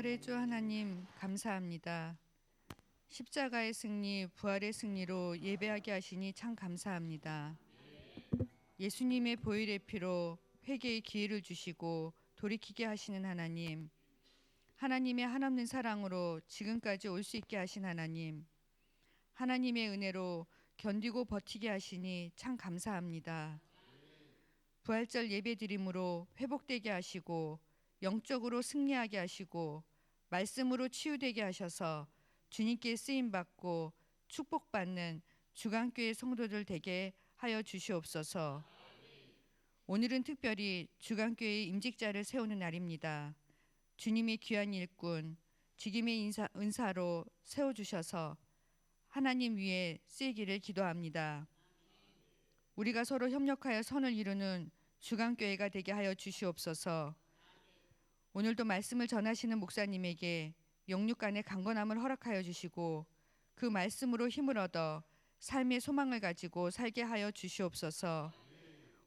부활의 주 하나님 감사합니다. 십자가의 승리, 부활의 승리로 예배하게 하시니 참 감사합니다. 예수님의 보혈의 피로 회개의 기회를 주시고 돌이키게 하시는 하나님, 하나님의 한없는 사랑으로 지금까지 올 수 있게 하신 하나님, 하나님의 은혜로 견디고 버티게 하시니 참 감사합니다. 부활절 예배드림으로 회복되게 하시고 영적으로 승리하게 하시고 말씀으로 치유되게 하셔서 주님께 쓰임받고 축복받는 주간교회 성도들 되게 하여 주시옵소서. 오늘은 특별히 주간교회의 임직자를 세우는 날입니다. 주님의 귀한 일꾼, 직임의 은사로 세워주셔서 하나님 위에 쓰이기를 기도합니다. 우리가 서로 협력하여 선을 이루는 주간교회가 되게 하여 주시옵소서. 오늘도 말씀을 전하시는 목사님에게 영육간의 강건함을 허락하여 주시고 그 말씀으로 힘을 얻어 삶의 소망을 가지고 살게 하여 주시옵소서.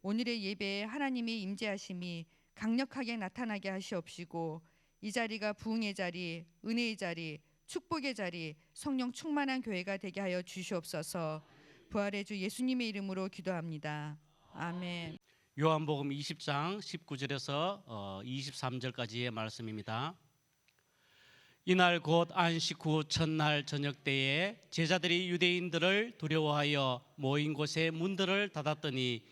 오늘의 예배에 하나님의 임재하심이 강력하게 나타나게 하시옵시고 이 자리가 부흥의 자리, 은혜의 자리, 축복의 자리, 성령 충만한 교회가 되게 하여 주시옵소서. 부활의 주 예수님의 이름으로 기도합니다. 아멘. 요한복음 20장 19절에서 23절까지의 말씀입니다. 이날 곧 안식 후 첫날 저녁 때에 제자들이 유대인들을 두려워하여 모인 곳에 문들을 닫았더니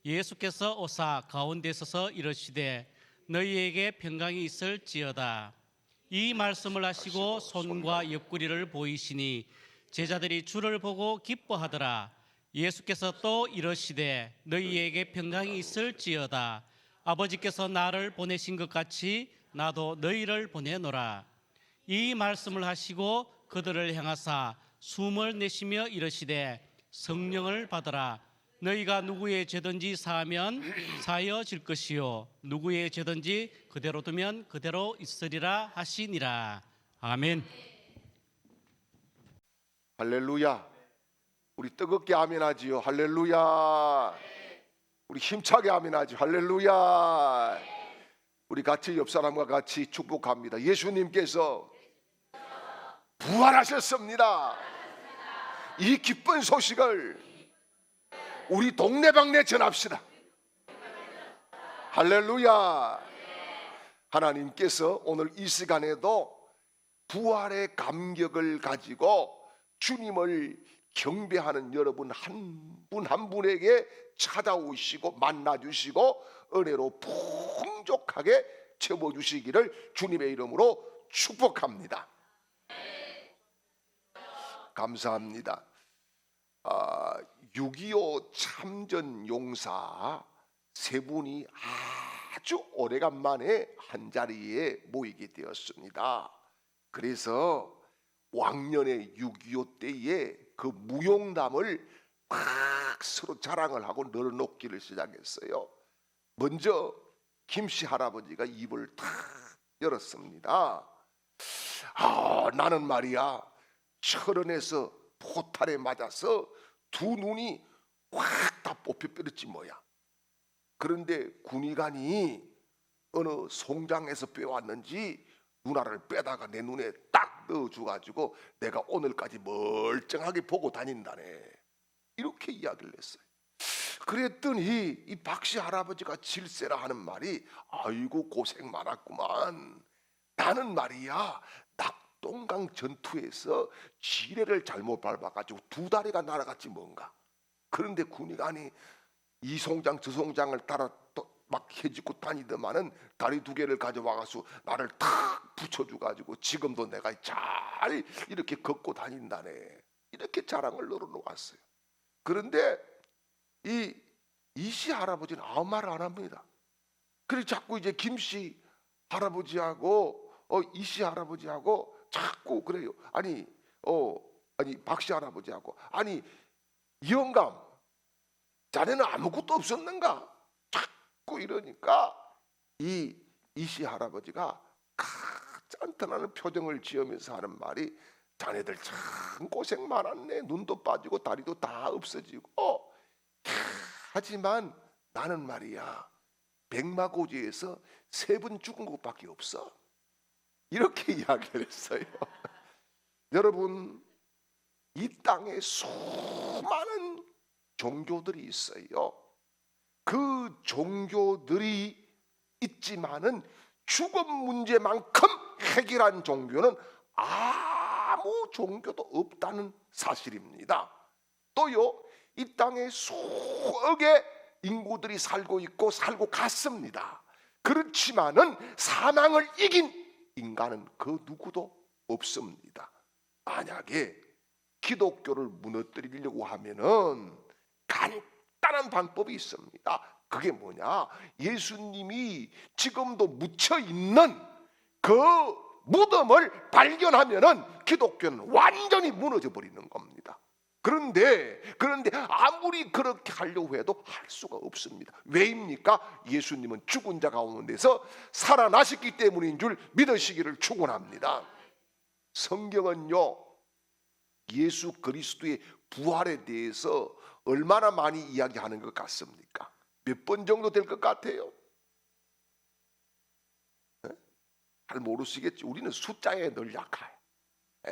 예수께서 오사 가운데 서서 이르시되 너희에게 평강이 있을지어다. 이 말씀을 하시고 손과 옆구리를 보이시니 제자들이 주를 보고 기뻐하더라. 예수께서 또 이르시되 너희에게 평강이 있을지어다. 아버지께서 나를 보내신 것 같이 나도 너희를 보내노라. 이 말씀을 하시고 그들을 향하사 숨을 내쉬며 이르시되 성령을 받으라. 너희가 누구의 죄든지 사하면 사하여질 것이요 누구의 죄든지 그대로 두면 그대로 있으리라 하시니라. 아멘. 할렐루야. 우리 뜨겁게 아멘하지요. 할렐루야. 우리 힘차게 아멘하지요. 할렐루야. 우리 같이 옆 사람과 같이 축복합니다. 예수님께서 부활하셨습니다. 이 기쁜 소식을 우리 동네방네 전합시다. 할렐루야. 하나님께서 오늘 이 시간에도 부활의 감격을 가지고 주님을 경배하는 여러분 한 분 한 분에게 찾아오시고 만나주시고 은혜로 풍족하게 채워주시기를 주님의 이름으로 축복합니다. 감사합니다. 6.25 참전 용사 세 분이 아주 오래간만에 한자리에 모이게 되었습니다. 그래서 왕년의 6.25 때에 그 무용담을 막 서로 자랑을 하고 늘어놓기를 시작했어요. 먼저 김씨 할아버지가 입을 탁 열었습니다. 나는 말이야 철원에서 포탈에 맞아서 두 눈이 확 다 뽑혀버렸지 뭐야. 그런데 군의관이 어느 송장에서 빼왔는지 누나를 빼다가 내 눈에 딱 넣어줘가지고 내가 오늘까지 멀쩡하게 보고 다닌다네. 이렇게 이야기를 했어요. 그랬더니 이 박씨 할아버지가 질세라 하는 말이 아이고 고생 많았구만. 나는 말이야 낙동강 전투에서 지뢰를 잘못 밟아가지고 두 다리가 날아갔지 뭔가. 그런데 군의관이 이 송장 저 송장을 따라 막 해집고 다니더만은 다리 두 개를 가져와가지고 나를 탁 붙여줘가지고 지금도 내가 잘 이렇게 걷고 다닌다네. 이렇게 자랑을 늘어놓았어요. 그런데 이씨 할아버지는 아무 말을 안 합니다. 그래서 자꾸 이제 김씨 할아버지하고 이씨 할아버지하고 자꾸 그래요. 아니 박씨 할아버지하고 아니 영감 자네는 아무것도 없었는가? 자꾸 이러니까 이씨 할아버지가 짠탄하는 표정을 지으면서 하는 말이 자네들 참 고생 많았네. 눈도 빠지고 다리도 다 없어지고 하지만 나는 말이야 백마고지에서 세 번 죽은 것밖에 없어. 이렇게 이야기를 했어요. 여러분, 이 땅에 수많은 종교들이 있어요. 그 종교들이 있지만은 죽음 문제만큼 해결한 종교는 아무 종교도 없다는 사실입니다. 또요, 이 땅에 수억의 인구들이 살고 있고 살고 갔습니다. 그렇지만은 사망을 이긴 인간은 그 누구도 없습니다. 만약에 기독교를 무너뜨리려고 하면은 간단한 방법이 있습니다. 그게 뭐냐? 예수님이 지금도 묻혀 있는 그 무덤을 발견하면은 기독교는 완전히 무너져 버리는 겁니다. 그런데 아무리 그렇게 하려고 해도 할 수가 없습니다. 왜입니까? 예수님은 죽은 자 가운데서 살아나셨기 때문인 줄 믿으시기를 축원합니다. 성경은요, 예수 그리스도의 부활에 대해서 얼마나 많이 이야기하는 것 같습니까? 몇 번 정도 될 것 같아요? 잘 모르시겠지. 우리는 숫자에 늘 약해요.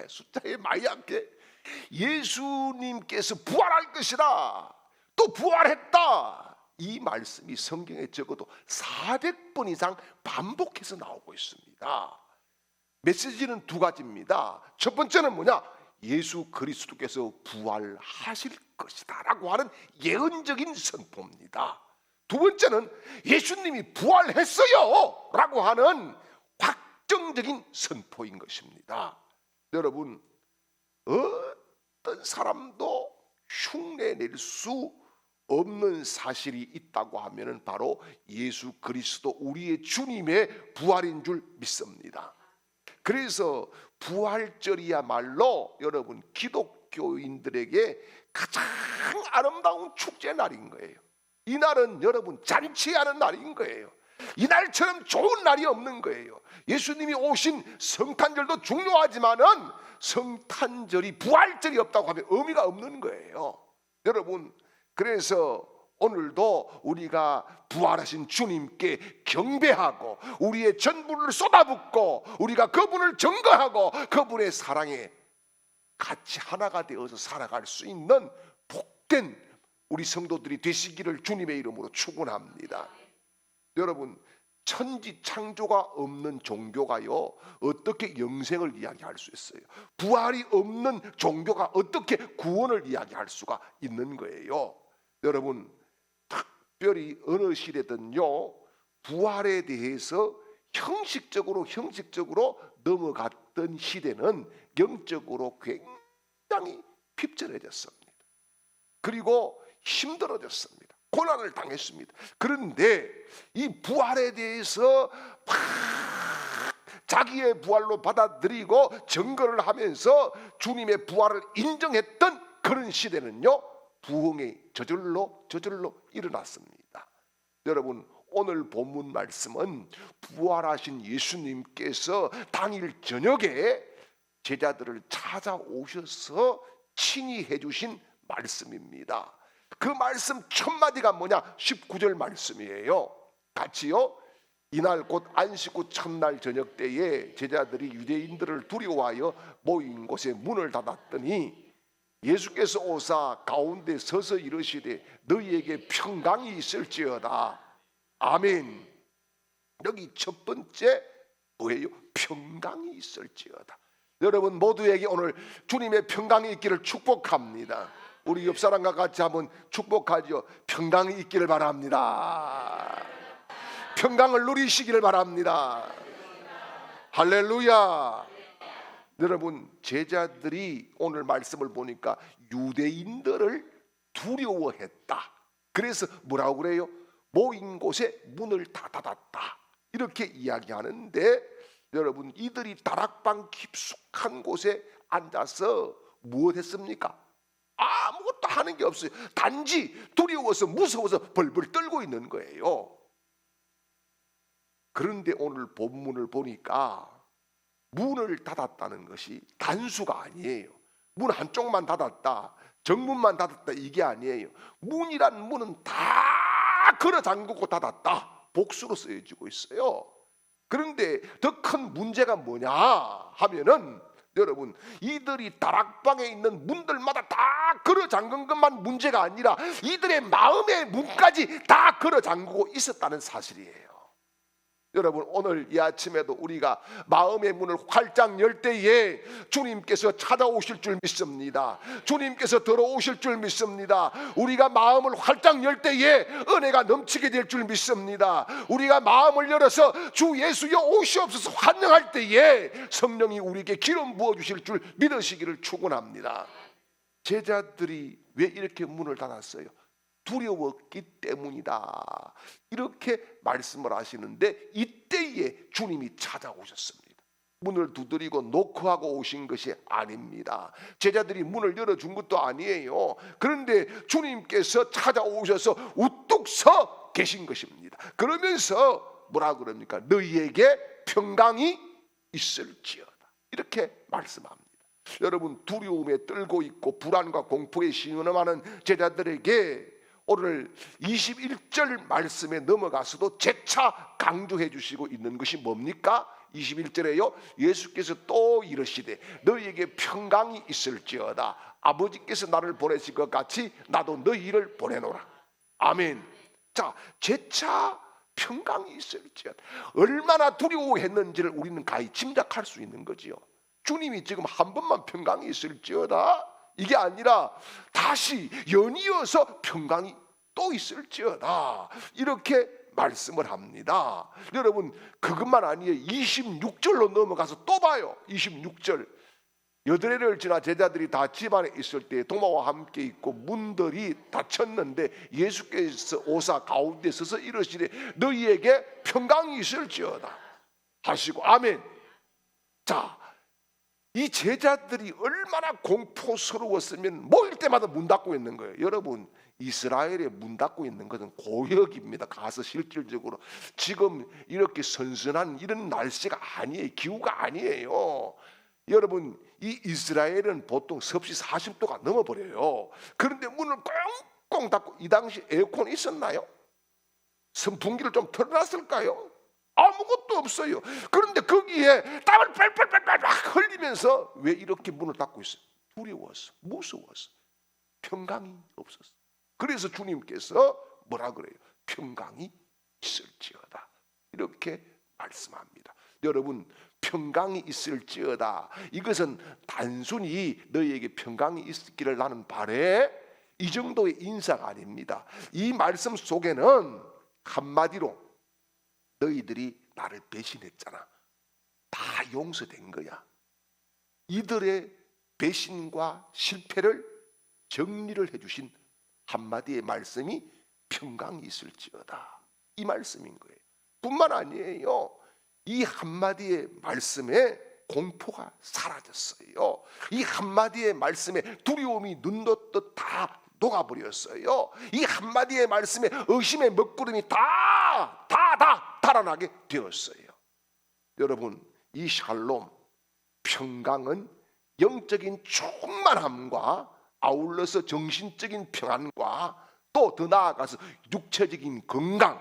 숫자에 많이 약해. 예수님께서 부활할 것이다, 또 부활했다, 이 말씀이 성경에 적어도 400번 이상 반복해서 나오고 있습니다. 메시지는 두 가지입니다. 첫 번째는 뭐냐? 예수 그리스도께서 부활하실 것이다 라고 하는 예언적인 선포입니다. 두 번째는 예수님이 부활했어요 라고 하는 확정적인 선포인 것입니다. 여러분, 어떤 사람도 흉내낼 수 없는 사실이 있다고 하면 바로 예수 그리스도 우리의 주님의 부활인 줄 믿습니다. 그래서 부활절이야말로 여러분 기독교인들에게 가장 아름다운 축제 날인 거예요. 이날은 여러분 잔치하는 날인 거예요. 이날처럼 좋은 날이 없는 거예요. 예수님이 오신 성탄절도 중요하지만은 성탄절이 부활절이 없다고 하면 의미가 없는 거예요. 여러분, 그래서 오늘도 우리가 부활하신 주님께 경배하고 우리의 전부를 쏟아붓고 우리가 그분을 증거하고 그분의 사랑에 같이 하나가 되어서 살아갈 수 있는 복된 우리 성도들이 되시기를 주님의 이름으로 축원합니다. 여러분, 천지 창조가 없는 종교가요 어떻게 영생을 이야기할 수 있어요? 부활이 없는 종교가 어떻게 구원을 이야기할 수가 있는 거예요? 여러분, 특별히 어느 시대든요 부활에 대해서 형식적으로 넘어갔던 시대는 영적으로 굉장히 핍절해졌습니다. 그리고 힘들어졌습니다. 고난을 당했습니다. 그런데 이 부활에 대해서 막 자기의 부활로 받아들이고 증거를 하면서 주님의 부활을 인정했던 그런 시대는요 부흥이 저절로 일어났습니다. 여러분, 오늘 본문 말씀은 부활하신 예수님께서 당일 저녁에 제자들을 찾아오셔서 친히 해주신 말씀입니다. 그 말씀 첫 마디가 뭐냐? 19절 말씀이에요. 같이요. 이날 곧 안식 후 첫날 저녁 때에 제자들이 유대인들을 두려워하여 모인 곳에 문을 닫았더니 예수께서 오사 가운데 서서 이르시되 너희에게 평강이 있을지어다. 아멘. 여기 첫 번째 뭐예요? 평강이 있을지어다. 여러분 모두에게 오늘 주님의 평강이 있기를 축복합니다. 우리 옆 사람과 같이 한번 축복하죠. 평강이 있기를 바랍니다. 평강을 누리시기를 바랍니다. 할렐루야. 여러분, 제자들이 오늘 말씀을 보니까 유대인들을 두려워했다. 그래서 뭐라고 그래요? 모인 곳에 문을 다 닫았다, 이렇게 이야기하는데, 여러분 이들이 다락방 깊숙한 곳에 앉아서 무엇했습니까? 아무것도 하는 게 없어요. 단지 두려워서 무서워서 벌벌 떨고 있는 거예요. 그런데 오늘 본문을 보니까 문을 닫았다는 것이 단수가 아니에요. 문 한쪽만 닫았다, 정문만 닫았다, 이게 아니에요. 문이란 문은 다 걸어 잠그고 닫았다, 복수로 쓰여지고 있어요. 그런데 더 큰 문제가 뭐냐 하면은 여러분, 이들이 다락방에 있는 문들마다 다 걸어 잠근 것만 문제가 아니라 이들의 마음의 문까지 다 걸어 잠그고 있었다는 사실이에요. 여러분, 오늘 이 아침에도 우리가 마음의 문을 활짝 열 때에 주님께서 찾아오실 줄 믿습니다. 주님께서 들어오실 줄 믿습니다. 우리가 마음을 활짝 열 때에 은혜가 넘치게 될 줄 믿습니다. 우리가 마음을 열어서 주 예수여 오시옵소서 환영할 때에 성령이 우리에게 기름 부어주실 줄 믿으시기를 축원합니다. 제자들이 왜 이렇게 문을 닫았어요? 두려웠기 때문이다, 이렇게 말씀을 하시는데, 이때에 주님이 찾아오셨습니다. 문을 두드리고 노크하고 오신 것이 아닙니다. 제자들이 문을 열어준 것도 아니에요. 그런데 주님께서 찾아오셔서 우뚝 서 계신 것입니다. 그러면서 뭐라 그럽니까? 너희에게 평강이 있을지어다, 이렇게 말씀합니다. 여러분, 두려움에 떨고 있고 불안과 공포에 신음하는 제자들에게 오늘 21절 말씀에 넘어가서도 재차 강조해 주시고 있는 것이 뭡니까? 21절에요, 예수께서 또 이르시되 너희에게 평강이 있을지어다. 아버지께서 나를 보내실 것 같이 나도 너희를 보내노라. 아멘. 자, 재차 평강이 있을지어다. 얼마나 두려워했는지를 우리는 가히 짐작할 수 있는 거지요. 주님이 지금 한 번만 평강이 있을지어다, 이게 아니라 다시 연이어서 평강이 또 있을지어다, 이렇게 말씀을 합니다. 여러분, 그것만 아니에요. 26절로 넘어가서 또 봐요. 26절, 여드레를 지나 제자들이 다 집안에 있을 때 도마와 함께 있고 문들이 닫혔는데 예수께서 오사 가운데 서서 이르시되 너희에게 평강이 있을지어다 하시고, 아멘. 자, 이 제자들이 얼마나 공포스러웠으면 모일 때마다 문 닫고 있는 거예요. 여러분, 이스라엘에 문 닫고 있는 것은 고역입니다. 가서 실질적으로 지금 이렇게 선선한 이런 날씨가 아니에요. 기후가 아니에요. 여러분, 이 이스라엘은 보통 섭씨 40도가 넘어버려요. 그런데 문을 꽁꽁 닫고, 이 당시 에어컨 있었나요? 선풍기를 좀 틀어놨을까요? 아무것도 없어요. 그런데 거기에 땀을 빨빨빨빨 흘리면서 왜 이렇게 문을 닫고 있어요? 두려워서, 무서워서, 평강이 없었어. 그래서 주님께서 뭐라 그래요? 평강이 있을지어다, 이렇게 말씀합니다. 여러분, 평강이 있을지어다, 이것은 단순히 너희에게 평강이 있기를 나는 바래, 이 정도의 인사가 아닙니다. 이 말씀 속에는 한마디로 너희들이 나를 배신했잖아, 다 용서된 거야. 이들의 배신과 실패를 정리를 해주신 한마디의 말씀이 평강이 있을지어다, 이 말씀인 거예요. 뿐만 아니에요. 이 한마디의 말씀에 공포가 사라졌어요. 이 한마디의 말씀에 두려움이 눈 덮듯 다 녹아버렸어요. 이 한마디의 말씀에 의심의 먹구름이 다 달아나게 되었어요. 여러분, 이 샬롬, 평강은 영적인 충만함과 아울러서 정신적인 평안과 또 더 나아가서 육체적인 건강,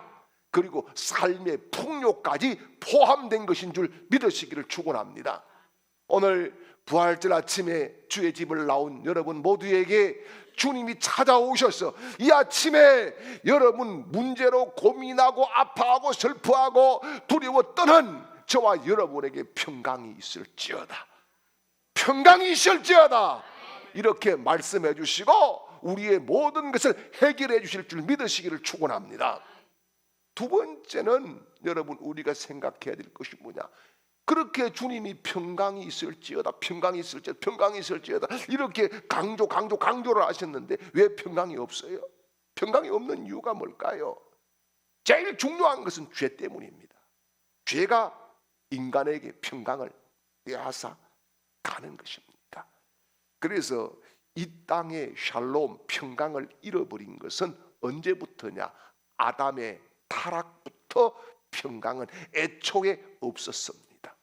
그리고 삶의 풍요까지 포함된 것인 줄 믿으시기를 축원합니다. 오늘 부활절 아침에 주의 집을 나온 여러분 모두에게 주님이 찾아오셔서 이 아침에 여러분 문제로 고민하고 아파하고 슬퍼하고 두려워 떠는 저와 여러분에게 평강이 있을지어다, 평강이 있을지어다, 이렇게 말씀해 주시고 우리의 모든 것을 해결해 주실 줄 믿으시기를 축원합니다. 두 번째는 여러분, 우리가 생각해야 될 것이 뭐냐? 그렇게 주님이 평강이 있을지어다, 평강이 있을지어다, 평강이 있을지어다 이렇게 강조를 하셨는데 왜 평강이 없어요? 평강이 없는 이유가 뭘까요? 제일 중요한 것은 죄 때문입니다. 죄가 인간에게 평강을 빼앗아 가는 것입니다. 그래서 이 땅의 샬롬, 평강을 잃어버린 것은 언제부터냐? 아담의 타락부터 평강은 애초에 없었습니다.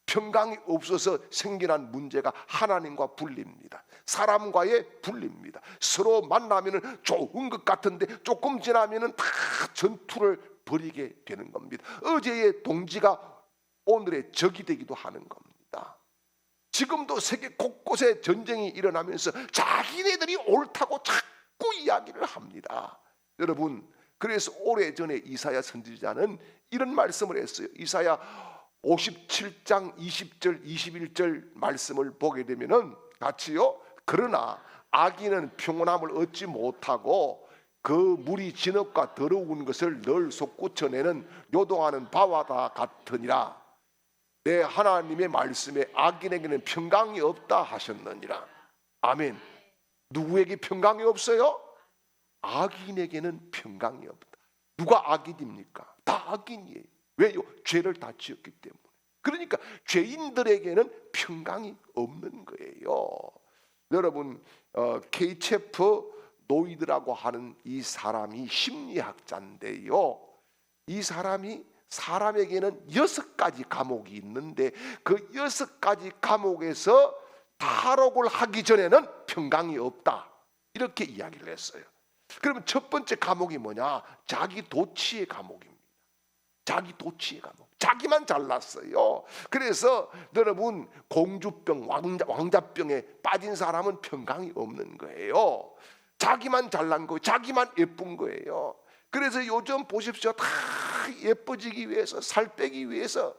평강이 없어서 생겨난 문제가 하나님과 분리입니다. 사람과의 분리입니다. 서로 만나면 좋은 것 같은데 조금 지나면 다 전투를 벌이게 되는 겁니다. 어제의 동지가 오늘의 적이 되기도 하는 겁니다. 지금도 세계 곳곳에 전쟁이 일어나면서 자기네들이 옳다고 자꾸 이야기를 합니다. 여러분, 그래서 오래전에 이사야 선지자는 이런 말씀을 했어요. 이사야 57장 20절 21절 말씀을 보게 되면은 같이요. 그러나 악인은 평온함을 얻지 못하고 그 물이 진흙과 더러운 것을 늘 솟구쳐내는 요동하는 바와다 같으니라. 내 하나님의 말씀에 악인에게는 평강이 없다 하셨느니라. 아멘. 누구에게 평강이 없어요? 악인에게는 평강이 없다. 누가 악인입니까? 다 악인이에요. 왜요? 죄를 다 지었기 때문에. 그러니까 죄인들에게는 평강이 없는 거예요. 여러분, 케이체프 노이드라고 하는 이 사람이 심리학자인데요. 이 사람이 사람에게는 6가지 감옥이 있는데 그 6가지 감옥에서 탈옥을 하기 전에는 평강이 없다, 이렇게 이야기를 했어요. 그러면 첫 번째 감옥이 뭐냐? 자기 도취의 감옥입니다. 자기 도취의 감옥. 자기만 잘났어요. 그래서 여러분, 공주병, 왕자병에 빠진 사람은 평강이 없는 거예요. 자기만 잘난 거예요. 자기만 예쁜 거예요. 그래서 요즘 보십시오. 다 예뻐지기 위해서, 살 빼기 위해서,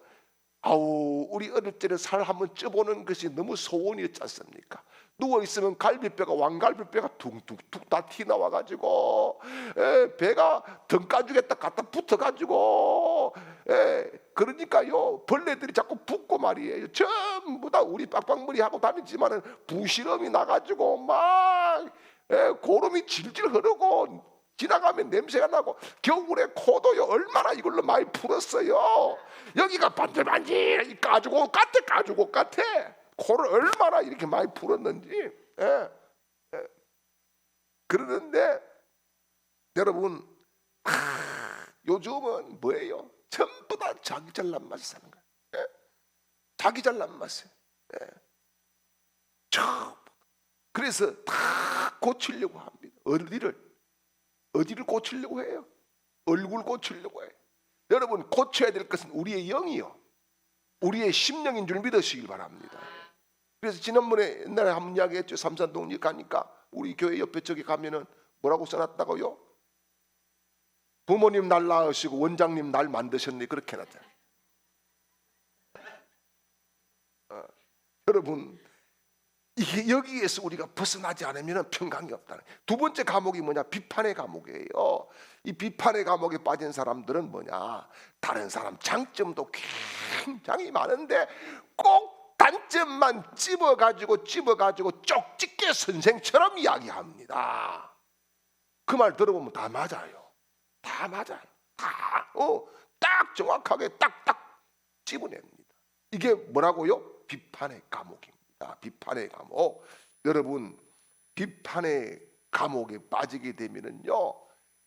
우리 어릴 때는 살 한번 쪄보는 것이 너무 소원이었지 않습니까? 누워있으면 갈비뼈가, 왕갈비뼈가 둥둥둥 다 튀나와가지고 배가 등가죽에다 갖다 붙어가지고, 그러니까요 벌레들이 자꾸 붙고 말이에요. 전부 다 우리 빡빡머리 하고 다니지만은 부시럼이 나가지고 막 고름이 질질 흐르고 지나가면 냄새가 나고, 겨울에 코도요 얼마나 이걸로 많이 풀었어요. 여기가 반질반질 까주고 같아. 코를 얼마나 이렇게 많이 풀었는지. 그러는데 여러분, 요즘은 뭐예요? 전부 다 자기 잘난 맛에 사는 거예요. 자기 잘난 맛에. 그래서 다 고치려고 합니다. 어디를 고치려고 해요? 얼굴 고치려고 해요. 여러분, 고쳐야 될 것은 우리의 영이요, 우리의 심령인 줄 믿으시길 바랍니다. 그래서 지난번에 옛날에 한번 이야기했죠. 삼산동 가니까 우리 교회 옆에 저기 가면은 뭐라고 써놨다고요? 부모님 날 낳으시고 원장님 날 만드셨네, 그렇게 해놨잖아요. 여러분, 이게 여기에서 우리가 벗어나지 않으면 평강이 없다는 거예요. 두 번째 감옥이 뭐냐? 비판의 감옥이에요. 이 비판의 감옥에 빠진 사람들은 뭐냐? 다른 사람 장점도 굉장히 많은데 꼭 단점만 집어가지고 쪽집게 선생처럼 이야기합니다. 그 말 들어보면 다 맞아요. 딱 정확하게 딱딱 집어냅니다. 이게 뭐라고요? 비판의 감옥입니다. 비판의 감옥. 여러분, 비판의 감옥에 빠지게 되면은요,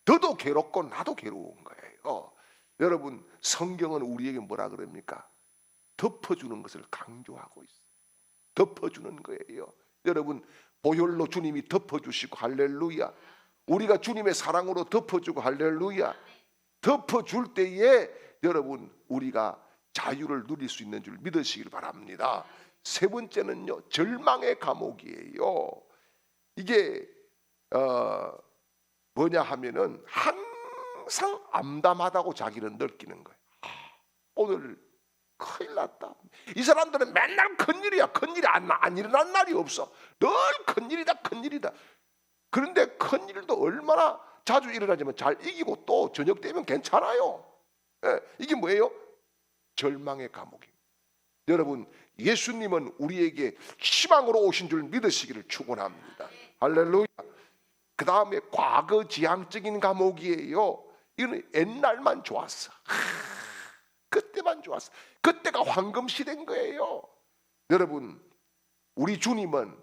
너도 괴롭고 나도 괴로운 거예요. 여러분, 성경은 우리에게 뭐라 그럽니까? 덮어주는 것을 강조하고 있어요. 덮어주는 거예요. 여러분, 보혈로 주님이 덮어주시고 할렐루야. 우리가 주님의 사랑으로 덮어주고 할렐루야. 덮어줄 때에 여러분, 우리가 자유를 누릴 수 있는 줄 믿으시길 바랍니다. 세 번째는요, 절망의 감옥이에요. 이게 뭐냐 하면은 항상 암담하다고 자기는 느끼는 거예요. 오늘 큰일 났다. 이 사람들은 맨날 큰일이야. 큰일이 안 일어난 날이 없어. 늘 큰일이다. 그런데 큰일도 얼마나 자주 일어나지만 잘 이기고 또 저녁 되면 괜찮아요. 이게 뭐예요? 절망의 감옥입니다. 여러분, 예수님은 우리에게 희망으로 오신 줄 믿으시기를 축원합니다. 할렐루야. 그 다음에 과거 지향적인 감옥이에요. 이거는 옛날만 좋았어. 그때만 좋았어. 그때가 황금 시대인 거예요. 여러분, 우리 주님은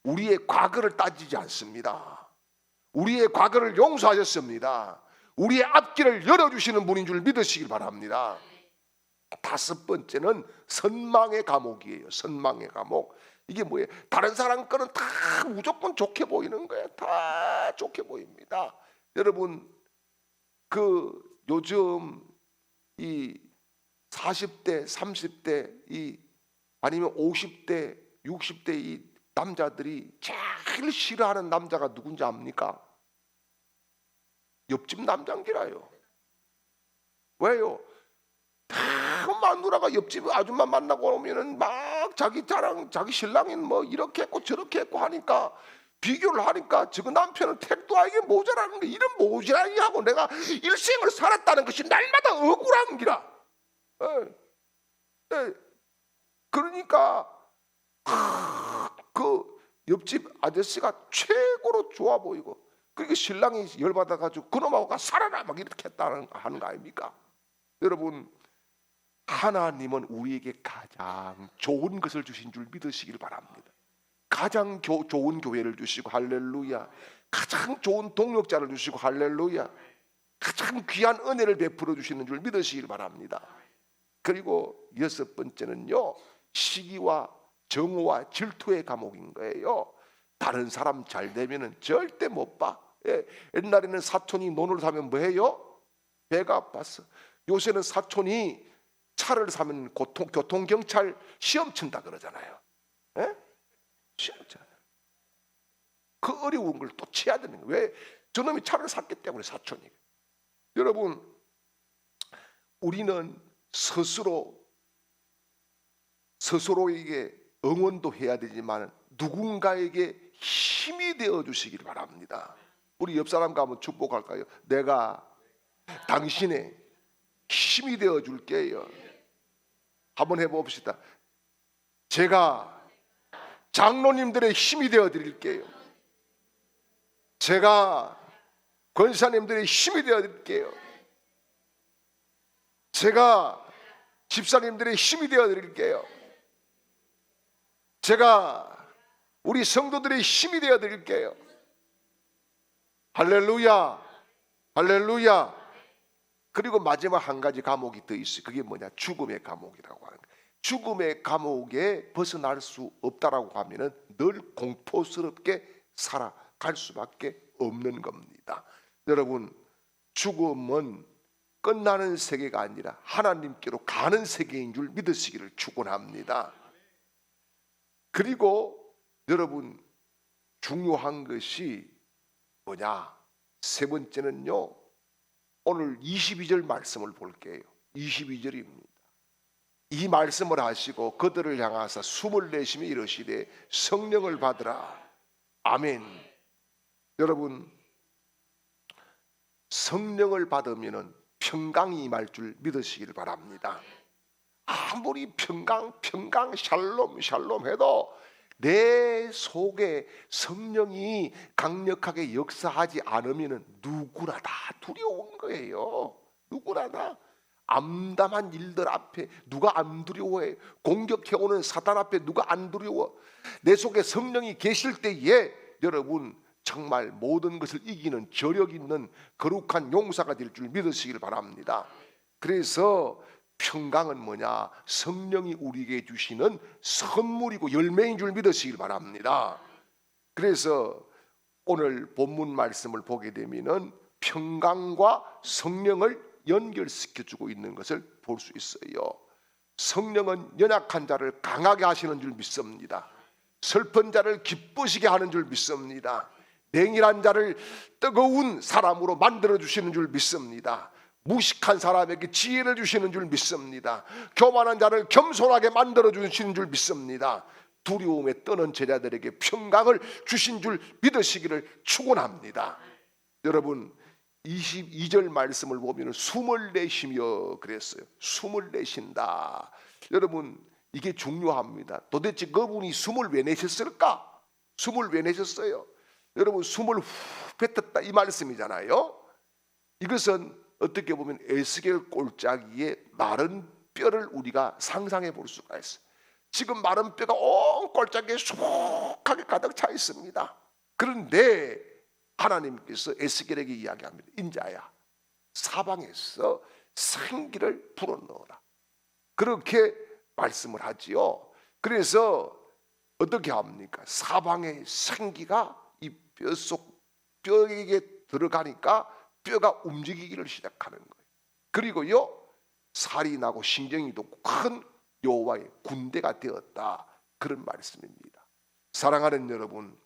우리의 과거를 따지지 않습니다. 우리의 과거를 용서하셨습니다. 우리의 앞길을 열어주시는 분인 줄 믿으시길 바랍니다. 다섯 번째는 선망의 감옥이에요. 선망의 감옥. 이게 뭐예요? 다른 사람 거는 다 무조건 좋게 보이는 거예요. 다 좋게 보입니다. 여러분, 그 요즘 이 40대, 30대 아니면 50대, 60대 이 남자들이 제일 싫어하는 남자가 누군지 압니까? 옆집 남장기라요. 왜요? 마누라가 옆집 아줌마 만나고 오면은 막 자기 자랑, 자기 신랑이 뭐 이렇게 했고 저렇게 했고 하니까 비교를 하니까 저거 남편은 택도 아니게 모자라는 게 이런 모자라니 하고 내가 일생을 살았다는 것이 날마다 억울한 기라. 그러니까 그 옆집 아저씨가 최고로 좋아 보이고, 그러니까 신랑이 열받아가지고 그놈하고 살아라 막 이렇게 했다는 하는 거 아닙니까? 여러분, 하나님은 우리에게 가장 좋은 것을 주신 줄 믿으시길 바랍니다. 가장 좋은 교회를 주시고 할렐루야, 가장 좋은 동력자를 주시고 할렐루야, 가장 귀한 은혜를 베풀어 주시는 줄 믿으시길 바랍니다. 그리고 여섯 번째는요, 시기와 정오와 질투의 감옥인 거예요. 다른 사람 잘 되면은 절대 못 봐. 옛날에는 사촌이 논을 사면 뭐해요? 배가 아팠어. 요새는 사촌이 차를 사면 교통경찰 시험 친다 그러잖아요. 시험 쳐. 그 어려운 걸 또 치야 되는 거예요. 왜? 저놈이 차를 샀기 때문에 사촌이. 여러분, 우리는 스스로에게 응원도 해야 되지만 누군가에게 힘이 되어 주시길 바랍니다. 우리 옆 사람과 한번 축복할까요? 내가 당신의 힘이 되어 줄게요. 한번 해봅시다. 제가 장로님들의 힘이 되어 드릴게요. 제가 권사님들의 힘이 되어 드릴게요. 제가 집사님들의 힘이 되어 드릴게요. 제가 우리 성도들의 힘이 되어 드릴게요. 할렐루야, 할렐루야. 그리고 마지막 한 가지 감옥이 더 있어요. 그게 뭐냐? 죽음의 감옥이라고 하는 거예요. 죽음의 감옥에 벗어날 수 없다라고 하면은 늘 공포스럽게 살아갈 수밖에 없는 겁니다. 여러분, 죽음은 끝나는 세계가 아니라 하나님께로 가는 세계인 줄 믿으시기를 축원합니다. 그리고 여러분, 중요한 것이 뭐냐? 세 번째는요, 오늘 22절 말씀을 볼게요. 22절입니다. 이 말씀을 하시고 그들을 향하사 숨을 내쉬며 이르시되 성령을 받으라. 아멘. 여러분, 성령을 받으면 평강이 임할 줄 믿으시길 바랍니다. 아무리 평강 샬롬 해도 내 속에 성령이 강력하게 역사하지 않으면 누구나 다 두려운 거예요. 누구나 다. 암담한 일들 앞에 누가 안 두려워해? 공격해오는 사단 앞에 누가 안 두려워? 내 속에 성령이 계실 때에 여러분 정말 모든 것을 이기는 저력 있는 거룩한 용사가 될 줄 믿으시길 바랍니다. 그래서 평강은 뭐냐? 성령이 우리에게 주시는 선물이고 열매인 줄 믿으시길 바랍니다. 그래서 오늘 본문 말씀을 보게 되면은 평강과 성령을 연결시켜주고 있는 것을 볼 수 있어요. 성령은 연약한 자를 강하게 하시는 줄 믿습니다. 슬픈 자를 기쁘시게 하는 줄 믿습니다. 냉일한 자를 뜨거운 사람으로 만들어 주시는 줄 믿습니다. 무식한 사람에게 지혜를 주시는 줄 믿습니다. 교만한 자를 겸손하게 만들어 주시는 줄 믿습니다. 두려움에 떠는 제자들에게 평강을 주신 줄 믿으시기를 축원합니다. 여러분, 22절 말씀을 보면 숨을 내쉬며 그랬어요. 숨을 내쉰다. 여러분, 이게 중요합니다. 도대체 그분이 숨을 왜 내셨을까? 숨을 왜 내셨어요? 여러분, 숨을 후 뱉었다 이 말씀이잖아요. 이것은 어떻게 보면 에스겔 골짜기에 마른 뼈를 우리가 상상해 볼 수가 있어요. 지금 마른 뼈가 온 골짜기에 수북하게 가득 차 있습니다. 그런데 하나님께서 에스겔에게 이야기합니다. 인자야, 사방에서 생기를 불어넣어라. 그렇게 말씀을 하지요. 그래서 어떻게 합니까? 사방의 생기가 이 뼈에게 들어가니까 뼈가 움직이기를 시작하는 거예요. 그리고요, 살이 나고 신경이 돋고 큰 여호와의 군대가 되었다. 그런 말씀입니다. 사랑하는 여러분,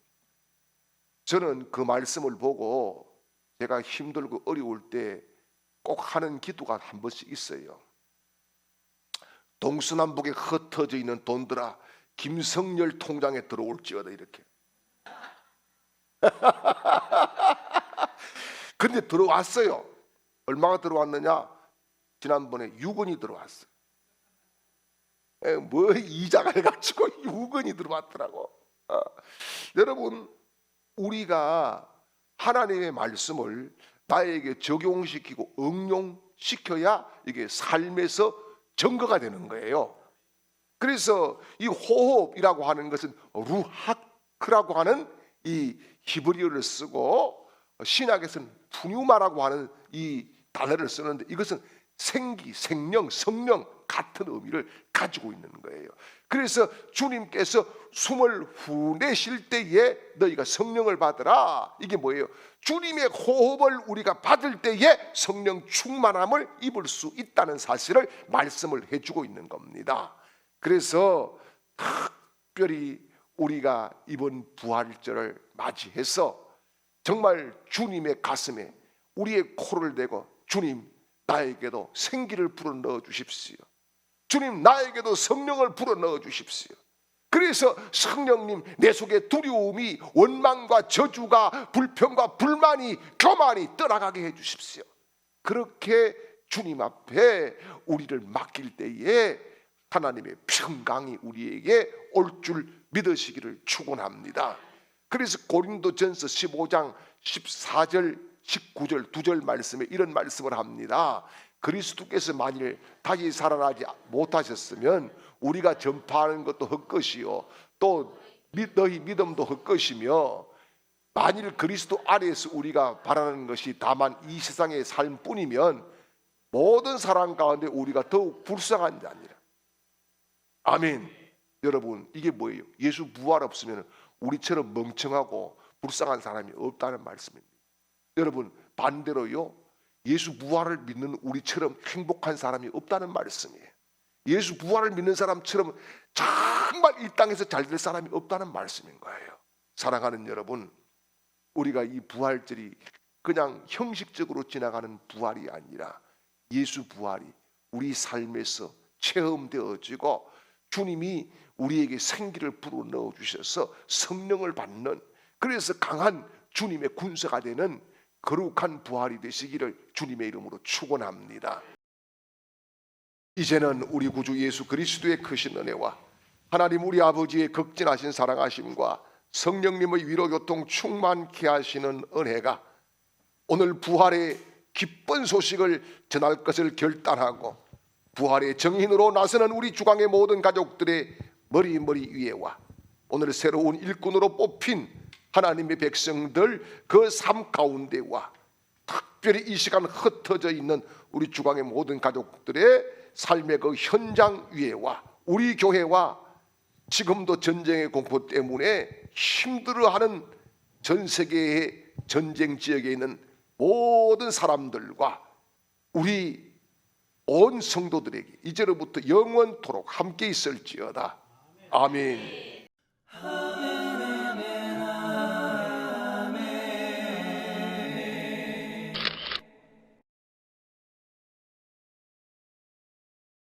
저는 그 말씀을 보고 제가 힘들고 어려울 때 꼭 하는 기도가 한 번씩 있어요. 동서남북에 흩어져 있는 돈들아 김성열 통장에 들어올지어다, 이렇게. 근데 들어왔어요. 얼마가 들어왔느냐? 지난번에 6원이 들어왔어요. 뭐 이자가 해가지고 6원이 들어왔더라고. 여러분, 우리가 하나님의 말씀을 나에게 적용시키고 응용시켜야 이게 삶에서 증거가 되는 거예요. 그래서 이 호흡이라고 하는 것은 루하크라고 하는 이 히브리어를 쓰고 신약에서는 푸뉴마라고 하는 이 단어를 쓰는데 이것은 생기, 생명, 성령 같은 의미를 가지고 있는 거예요. 그래서 주님께서 숨을 후 내쉴 때에 너희가 성령을 받으라. 이게 뭐예요? 주님의 호흡을 우리가 받을 때에 성령 충만함을 입을 수 있다는 사실을 말씀을 해주고 있는 겁니다. 그래서 특별히 우리가 이번 부활절을 맞이해서 정말 주님의 가슴에 우리의 코를 대고 주님, 나에게도 생기를 불어넣어 주십시오. 주님, 나에게도 성령을 불어넣어 주십시오. 그래서 성령님, 내 속에 두려움이, 원망과 저주가, 불평과 불만이, 교만이 떠나가게 해 주십시오. 그렇게 주님 앞에 우리를 맡길 때에 하나님의 평강이 우리에게 올 줄 믿으시기를 축원합니다. 그래서 고린도전서 15장 14절 19절 2절 말씀에 이런 말씀을 합니다. 그리스도께서 만일 다시 살아나지 못하셨으면 우리가 전파하는 것도 헛것이요 또 너희 믿음도 헛것이며, 만일 그리스도 안에서 우리가 바라는 것이 다만 이 세상의 삶뿐이면 모든 사람 가운데 우리가 더욱 불쌍한 자니라. 아멘. 여러분, 이게 뭐예요? 예수 부활 없으면 우리처럼 멍청하고 불쌍한 사람이 없다는 말씀입니다. 여러분, 반대로요, 예수 부활을 믿는 우리처럼 행복한 사람이 없다는 말씀이에요. 예수 부활을 믿는 사람처럼 정말 이 땅에서 잘 될 사람이 없다는 말씀인 거예요. 사랑하는 여러분, 우리가 이 부활절이 그냥 형식적으로 지나가는 부활이 아니라 예수 부활이 우리 삶에서 체험되어지고 주님이 우리에게 생기를 불어넣어 주셔서 성령을 받는, 그래서 강한 주님의 군사가 되는 거룩한 부활이 되시기를 주님의 이름으로 축원합니다. 이제는 우리 구주 예수 그리스도의 크신 은혜와 하나님 우리 아버지의 극진하신 사랑하심과 성령님의 위로교통 충만케 하시는 은혜가 오늘 부활의 기쁜 소식을 전할 것을 결단하고 부활의 정인으로 나서는 우리 주강의 모든 가족들의 머리 위에와 오늘 새로운 일꾼으로 뽑힌 하나님의 백성들 그 삶 가운데와 특별히 이 시간 흩어져 있는 우리 주강의 모든 가족들의 삶의 그 현장 위에와 우리 교회와 지금도 전쟁의 공포 때문에 힘들어하는 전 세계의 전쟁 지역에 있는 모든 사람들과 우리 온 성도들에게 이제로부터 영원토록 함께 있을지어다. 아멘.